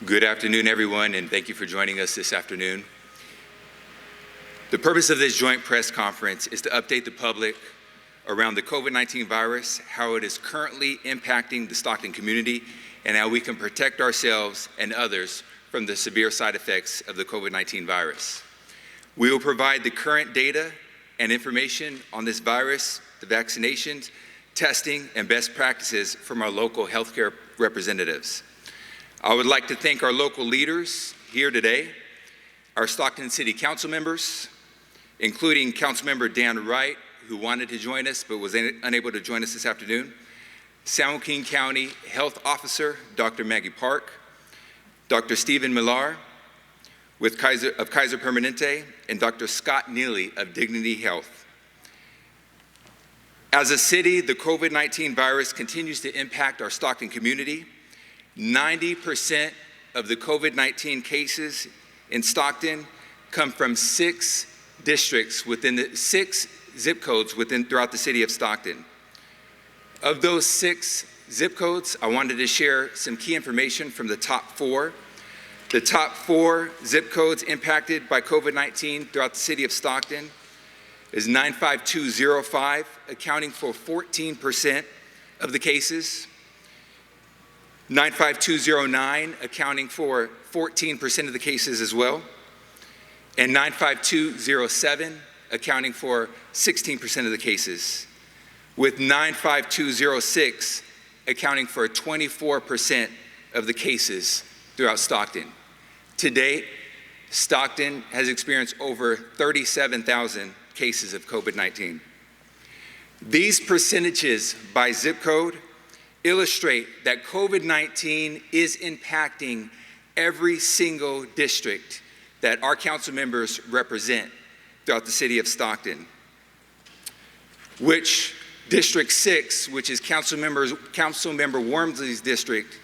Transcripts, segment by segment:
Good afternoon, everyone, and thank you for joining us this afternoon. The purpose of this joint press conference is to update the public around the COVID-19 virus, how it is currently impacting the Stockton community, and how we can protect ourselves and others from the severe side effects of the COVID-19 virus. We will provide the current data and information on this virus, the vaccinations, testing, and best practices from our local healthcare representatives. I would like to thank our local leaders here today, our Stockton City Council members, including Councilmember Dan Wright, who wanted to join us but was unable to join us this afternoon, Joaquin County Health Officer, Dr. Maggie Park, Dr. Stephen Millar of Kaiser Permanente, and Dr. Scott Neeley of Dignity Health. As a city, the COVID-19 virus continues to impact our Stockton community. 90% of the COVID-19 cases in Stockton come from 6 districts within the 6 zip codes throughout the city of Stockton. Of those 6 zip codes, I wanted to share some key information from the top 4. The top 4 zip codes impacted by COVID-19 throughout the city of Stockton is 95205, accounting for 14% of the cases, 95209, accounting for 14% of the cases as well, and 95207, accounting for 16% of the cases, with 95206 accounting for 24% of the cases throughout Stockton. To date, Stockton has experienced over 37,000 cases of COVID-19. These percentages by zip code illustrate that COVID-19 is impacting every single district that our council members represent throughout the city of Stockton, which District 6, which is Councilmember Wormsley's district,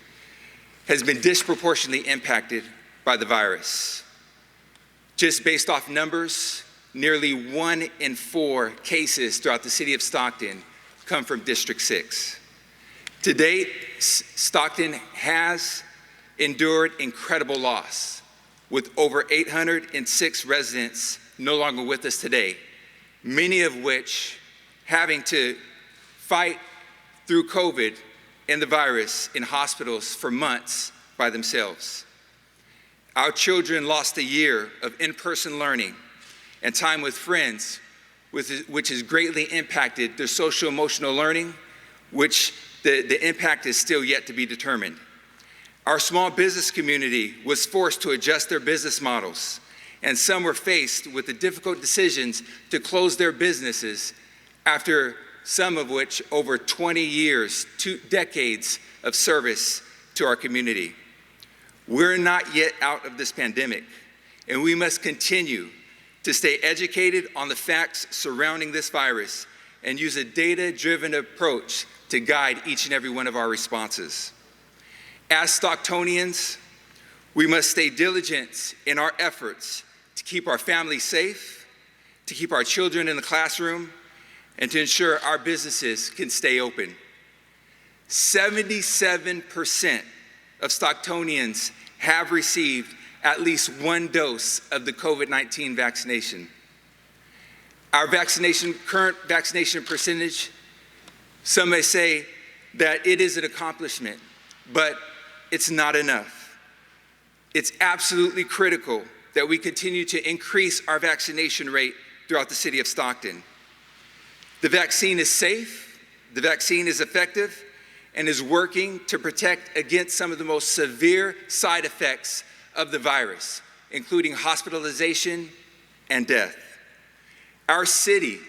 has been disproportionately impacted by the virus. Just based off numbers, nearly 1 in 4 cases throughout the city of Stockton come from District 6. To date, Stockton has endured incredible loss, with over 806 residents no longer with us today, many of which having to fight through COVID and the virus in hospitals for months by themselves. Our children lost a year of in-person learning and time with friends, which has greatly impacted their social-emotional learning, which the impact is still yet to be determined. Our small business community was forced to adjust their business models, and some were faced with the difficult decisions to close their businesses after some of which over 20 years, 2 decades of service to our community. We're not yet out of this pandemic, and we must continue to stay educated on the facts surrounding this virus and use a data-driven approach to guide each and every one of our responses. As Stocktonians, we must stay diligent in our efforts to keep our families safe, to keep our children in the classroom, and to ensure our businesses can stay open. 77% of Stocktonians have received at least 1 dose of the COVID-19 vaccination. Our current vaccination percentage, some may say that it is an accomplishment, but it's not enough. It's absolutely critical that we continue to increase our vaccination rate throughout the city of Stockton. The vaccine is safe, the vaccine is effective, and is working to protect against some of the most severe side effects of the virus, including hospitalization and death. Our city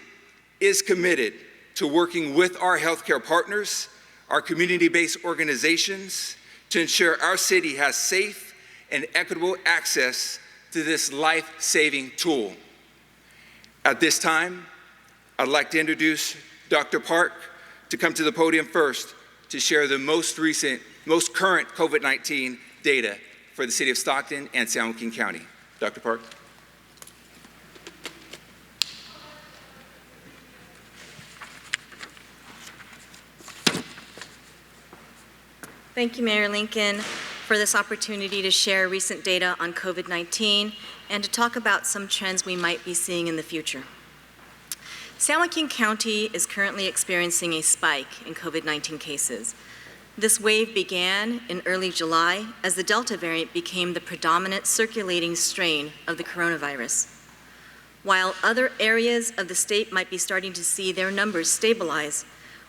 is committed to working with our healthcare partners, our community-based organizations, to ensure our city has safe and equitable access to this life-saving tool. At this time, I'd like to introduce Dr. Park to come to the podium first to share the most current COVID-19 data for the city of Stockton and San Joaquin County. Dr. Park. Thank you, Mayor Lincoln. for this opportunity to share recent data on COVID-19 and to talk about some trends we might be seeing in the future. San Joaquin County is currently experiencing a spike in COVID-19 cases. This wave began in early July as the Delta variant became the predominant circulating strain of the coronavirus. While other areas of the state might be starting to see their numbers stabilize,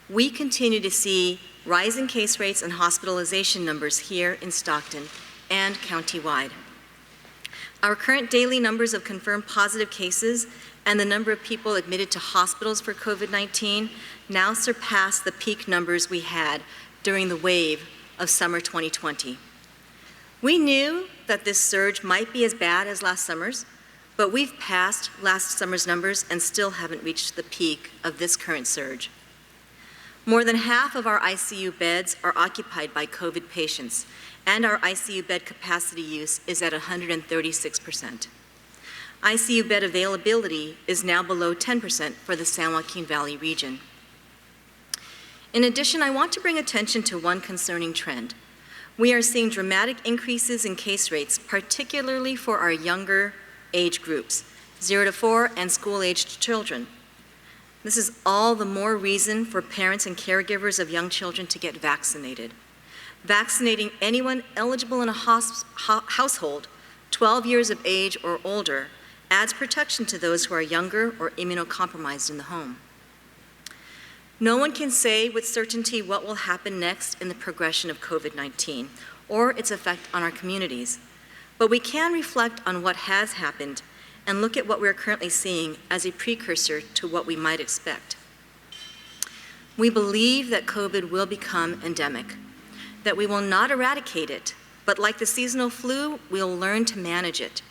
we continue to see rising case rates and hospitalization numbers here in Stockton and countywide. Our current daily numbers of confirmed positive cases and the number of people admitted to hospitals for COVID-19 now surpass the peak numbers we had during the wave of summer 2020. We knew that this surge might be as bad as last summer's, but we've passed last summer's numbers and still haven't reached the peak of this current surge. More than half of our ICU beds are occupied by COVID patients, and our ICU bed capacity use is at 136%. ICU bed availability is now below 10% for the San Joaquin Valley region. In addition, I want to bring attention to one concerning trend. We are seeing dramatic increases in case rates, particularly for our younger age groups, 0 to 4 and school-aged children. This is all the more reason for parents and caregivers of young children to get vaccinated. Vaccinating anyone eligible in a household 12 years of age or older adds protection to those who are younger or immunocompromised in the home. No one can say with certainty what will happen next in the progression of COVID-19 or its effect on our communities, but we can reflect on what has happened and look at what we're currently seeing as a precursor to what we might expect. We believe that COVID will become endemic, that we will not eradicate it, but like the seasonal flu, we'll learn to manage it,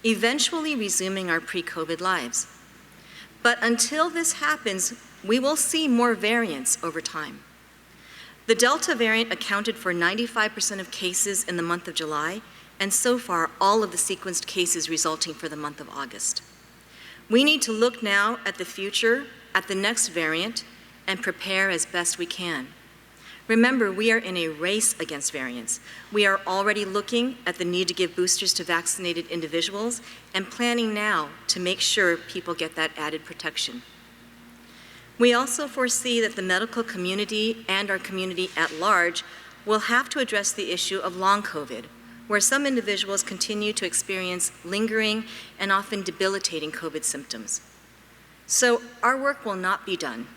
eventually resuming our pre-COVID lives. But until this happens, we will see more variants over time. The Delta variant accounted for 95% of cases in the month of July, and so far, all of the sequenced cases resulting for the month of August. We need to look now at the future, at the next variant, and prepare as best we can. Remember, we are in a race against variants. We are already looking at the need to give boosters to vaccinated individuals and planning now to make sure people get that added protection. We also foresee that the medical community and our community at large will have to address the issue of long COVID, where some individuals continue to experience lingering and often debilitating COVID symptoms. So our work will not be done,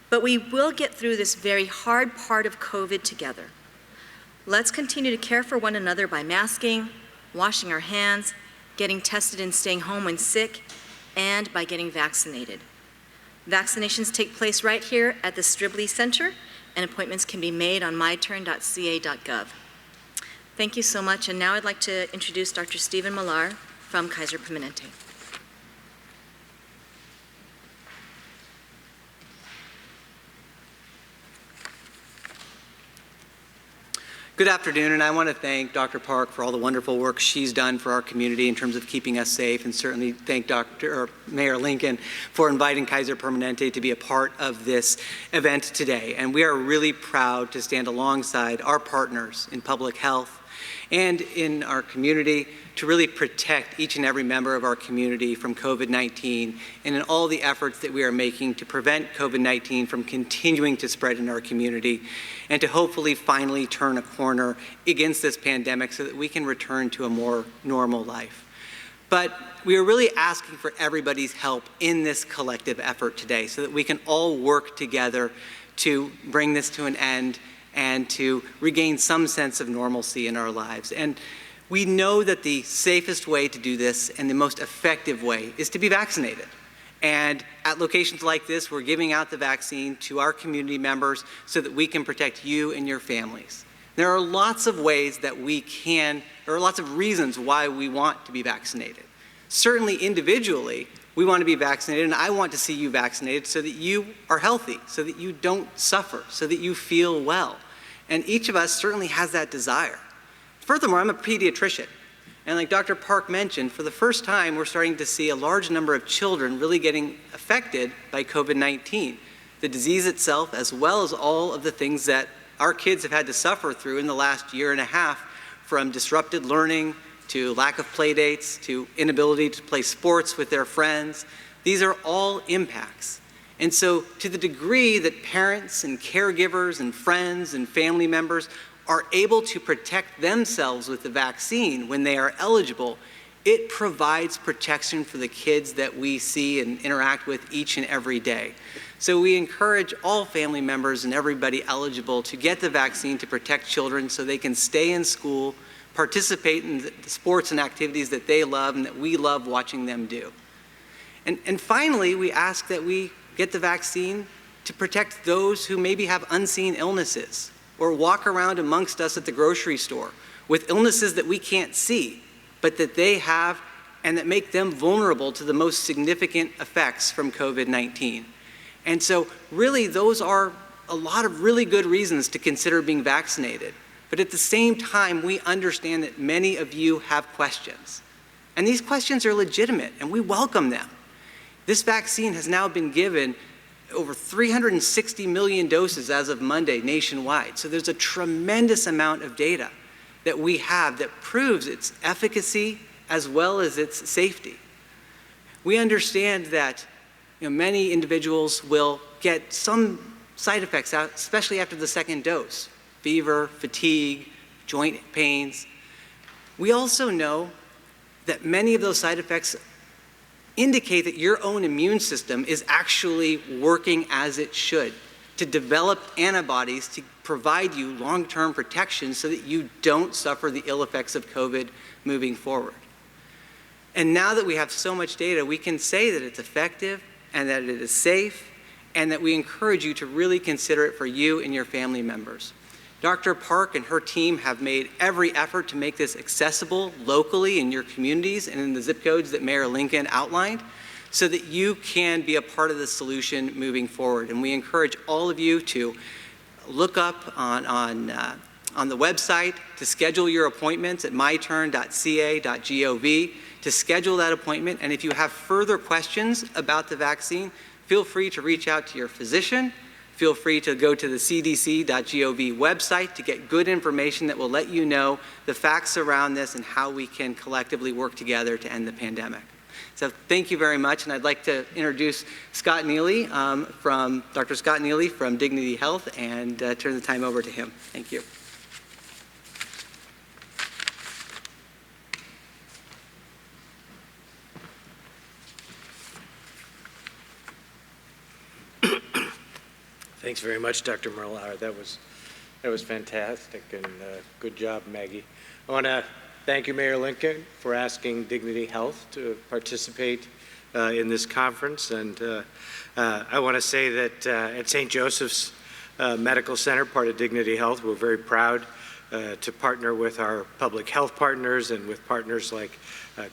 but we will get through this very hard part of COVID together. Let's continue to care for one another by masking, washing our hands, getting tested and staying home when sick, and by getting vaccinated. Vaccinations take place right here at the Stribley Center, and appointments can be made on myturn.ca.gov. Thank you so much, and now I'd like to introduce Dr. Stephen Millar from Kaiser Permanente. Good afternoon, and I want to thank Dr. Park for all the wonderful work she's done for our community in terms of keeping us safe, and certainly thank Mayor Lincoln for inviting Kaiser Permanente to be a part of this event today. And we are really proud to stand alongside our partners in public health and in our community to really protect each and every member of our community from COVID-19 and in all the efforts that we are making to prevent COVID-19 from continuing to spread in our community and to hopefully finally turn a corner against this pandemic so that we can return to a more normal life. But we are really asking for everybody's help in this collective effort today so that we can all work together to bring this to an end and to regain some sense of normalcy in our lives. And we know that the safest way to do this and the most effective way is to be vaccinated. And at locations like this, we're giving out the vaccine to our community members so that we can protect you and your families. There are lots of ways that there are lots of reasons why we want to be vaccinated. Certainly individually, we want to be vaccinated, and I want to see you vaccinated so that you are healthy, so that you don't suffer, so that you feel well. And each of us certainly has that desire. Furthermore, I'm a pediatrician. And like Dr. Park mentioned, for the first time, we're starting to see a large number of children really getting affected by COVID-19, the disease itself, as well as all of the things that our kids have had to suffer through in the last year and a half, from disrupted learning to lack of play dates to inability to play sports with their friends. These are all impacts. And so to the degree that parents and caregivers and friends and family members are able to protect themselves with the vaccine when they are eligible, it provides protection for the kids that we see and interact with each and every day. So we encourage all family members and everybody eligible to get the vaccine to protect children so they can stay in school, participate in the sports and activities that they love and that we love watching them do. And finally, we ask that we get the vaccine to protect those who maybe have unseen illnesses or walk around amongst us at the grocery store with illnesses that we can't see, but that they have and that make them vulnerable to the most significant effects from COVID-19. And so really those are a lot of really good reasons to consider being vaccinated. But at the same time, we understand that many of you have questions. And these questions are legitimate, and we welcome them. This vaccine has now been given over 360 million doses as of Monday nationwide. So there's a tremendous amount of data that we have that proves its efficacy as well as its safety. We understand that many individuals will get some side effects, especially after the second dose: fever, fatigue, joint pains. We also know that many of those side effects indicate that your own immune system is actually working as it should to develop antibodies to provide you long-term protection so that you don't suffer the ill effects of COVID moving forward. And now that we have so much data, we can say that it's effective and that it is safe, and that we encourage you to really consider it for you and your family members. Dr. Park and her team have made every effort to make this accessible locally in your communities and in the zip codes that Mayor Lincoln outlined, so that you can be a part of the solution moving forward. And we encourage all of you to look up on the website to schedule your appointments at myturn.ca.gov to schedule that appointment. And if you have further questions about the vaccine, feel free to reach out to your physician. Feel free to go to the cdc.gov website to get good information that will let you know the facts around this and how we can collectively work together to end the pandemic. So thank you very much, and I'd like to introduce Scott Neeley Dr. Scott Neeley from Dignity Health, and turn the time over to him. Thank you. Thanks very much, Dr. Millar. That was fantastic, and good job, Maggie. I want to thank you, Mayor Lincoln, for asking Dignity Health to participate in this conference. And I want to say that at St. Joseph's Medical Center, part of Dignity Health, we're very proud to partner with our public health partners and with partners like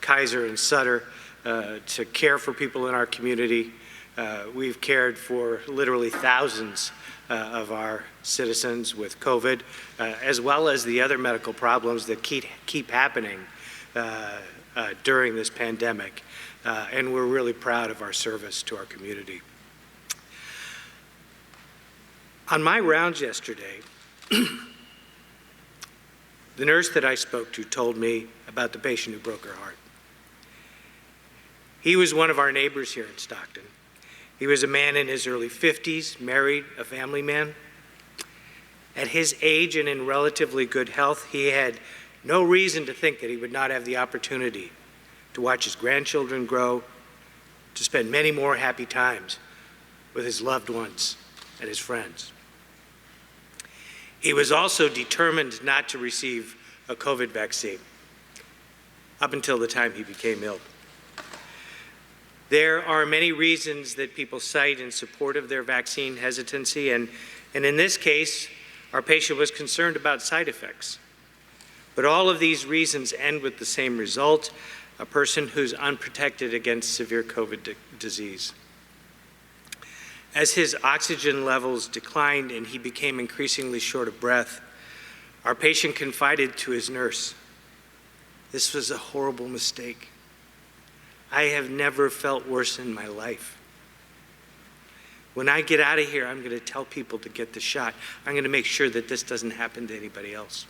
Kaiser and Sutter to care for people in our community. We've cared for literally thousands of our citizens with COVID, as well as the other medical problems that keep happening during this pandemic. And we're really proud of our service to our community. On my rounds yesterday, the nurse that I spoke to told me about the patient who broke her heart. He was one of our neighbors here in Stockton. He was a man in his early 50s, married, a family man. At his age and in relatively good health, he had no reason to think that he would not have the opportunity to watch his grandchildren grow, to spend many more happy times with his loved ones and his friends. He was also determined not to receive a COVID vaccine up until the time he became ill. There are many reasons that people cite in support of their vaccine hesitancy, and in this case, our patient was concerned about side effects. But all of these reasons end with the same result: a person who's unprotected against severe COVID disease. As his oxygen levels declined and he became increasingly short of breath, our patient confided to his nurse, "This was a horrible mistake. I have never felt worse in my life." When I get out of here, I'm going to tell people to get the shot. I'm going to make sure that this doesn't happen to anybody else.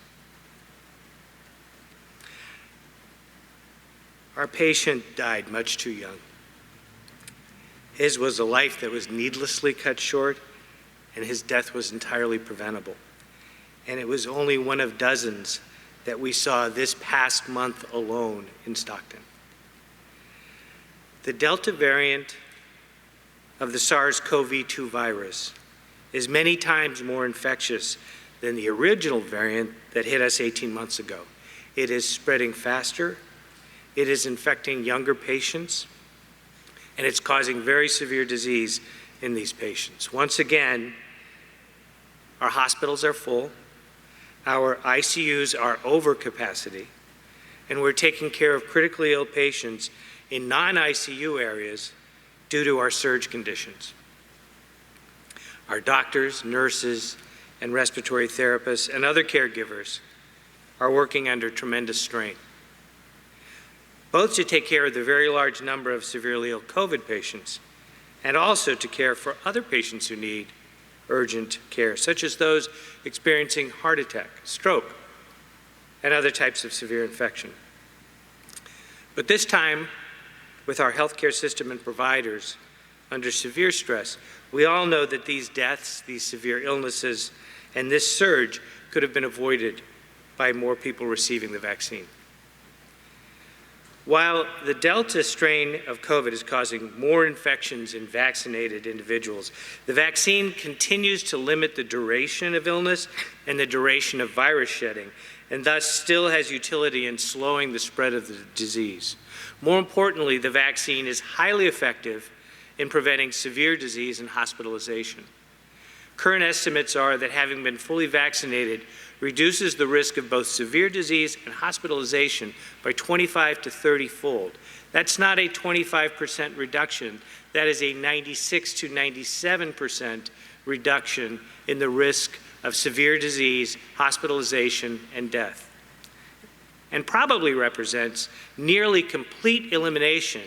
Our patient died much too young. His was a life that was needlessly cut short, and his death was entirely preventable. And it was only one of dozens that we saw this past month alone in Stockton. The Delta variant of the SARS-CoV-2 virus is many times more infectious than the original variant that hit us 18 months ago. It is spreading faster, it is infecting younger patients, and it's causing very severe disease in these patients. Once again, our hospitals are full, our ICUs are over capacity, and we're taking care of critically ill patients in non-ICU areas due to our surge conditions. Our doctors, nurses, and respiratory therapists and other caregivers are working under tremendous strain, both to take care of the very large number of severely ill COVID patients and also to care for other patients who need urgent care, such as those experiencing heart attack, stroke, and other types of severe infection. But this time, with our healthcare system and providers under severe stress, we all know that these deaths, these severe illnesses, and this surge could have been avoided by more people receiving the vaccine. While the Delta strain of COVID is causing more infections in vaccinated individuals, the vaccine continues to limit the duration of illness and the duration of virus shedding, and thus still has utility in slowing the spread of the disease. More importantly, the vaccine is highly effective in preventing severe disease and hospitalization. Current estimates are that having been fully vaccinated reduces the risk of both severe disease and hospitalization by 25 to 30-fold. That's not a 25% reduction. That is a 96 to 97% reduction in the risk of severe disease, hospitalization, and death, and probably represents nearly complete elimination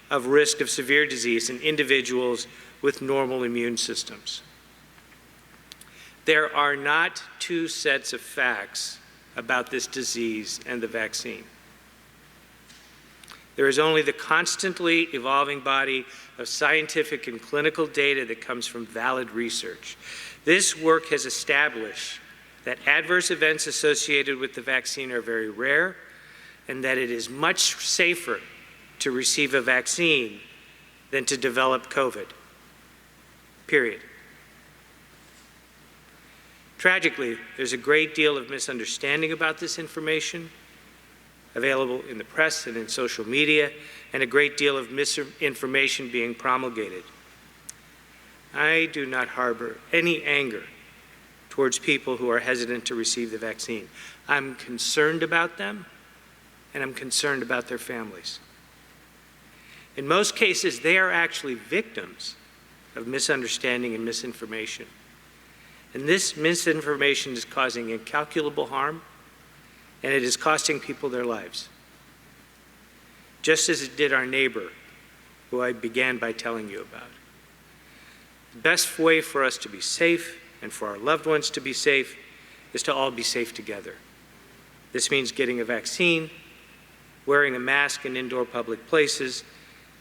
of risk of severe disease in individuals with normal immune systems. There are not two sets of facts about this disease and the vaccine. There is only the constantly evolving body of scientific and clinical data that comes from valid research. This work has established that adverse events associated with the vaccine are very rare and that it is much safer to receive a vaccine than to develop COVID, period. Tragically, there's a great deal of misunderstanding about this information available in the press and in social media, and a great deal of misinformation being promulgated. I do not harbor any anger towards people who are hesitant to receive the vaccine. I'm concerned about them, and I'm concerned about their families. In most cases, they are actually victims of misunderstanding and misinformation. And this misinformation is causing incalculable harm, and it is costing people their lives, just as it did our neighbor, who I began by telling you about. The best way for us to be safe and for our loved ones to be safe is to all be safe together. This means getting a vaccine, wearing a mask in indoor public places,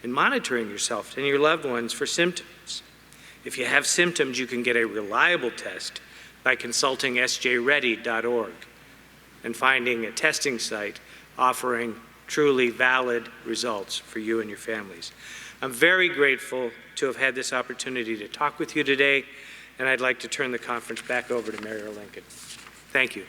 and monitoring yourself and your loved ones for symptoms. If you have symptoms, you can get a reliable test by consulting sjready.org and finding a testing site offering truly valid results for you and your families. I'm very grateful to have had this opportunity to talk with you today, and I'd like to turn the conference back over to Mayor Lincoln. Thank you.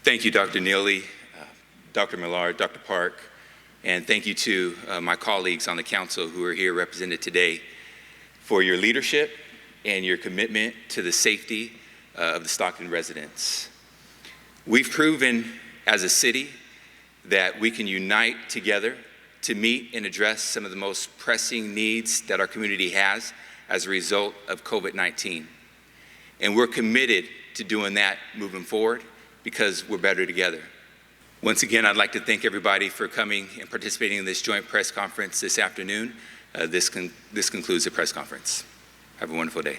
Thank you, Dr. Neeley, Dr. Millar, Dr. Park, and thank you to my colleagues on the council who are here represented today for your leadership and your commitment to the safety of the Stockton residents. We've proven as a city that we can unite together to meet and address some of the most pressing needs that our community has as a result of COVID-19. And we're committed to doing that moving forward because we're better together. Once again, I'd like to thank everybody for coming and participating in this joint press conference this afternoon. This concludes the press conference. Have a wonderful day.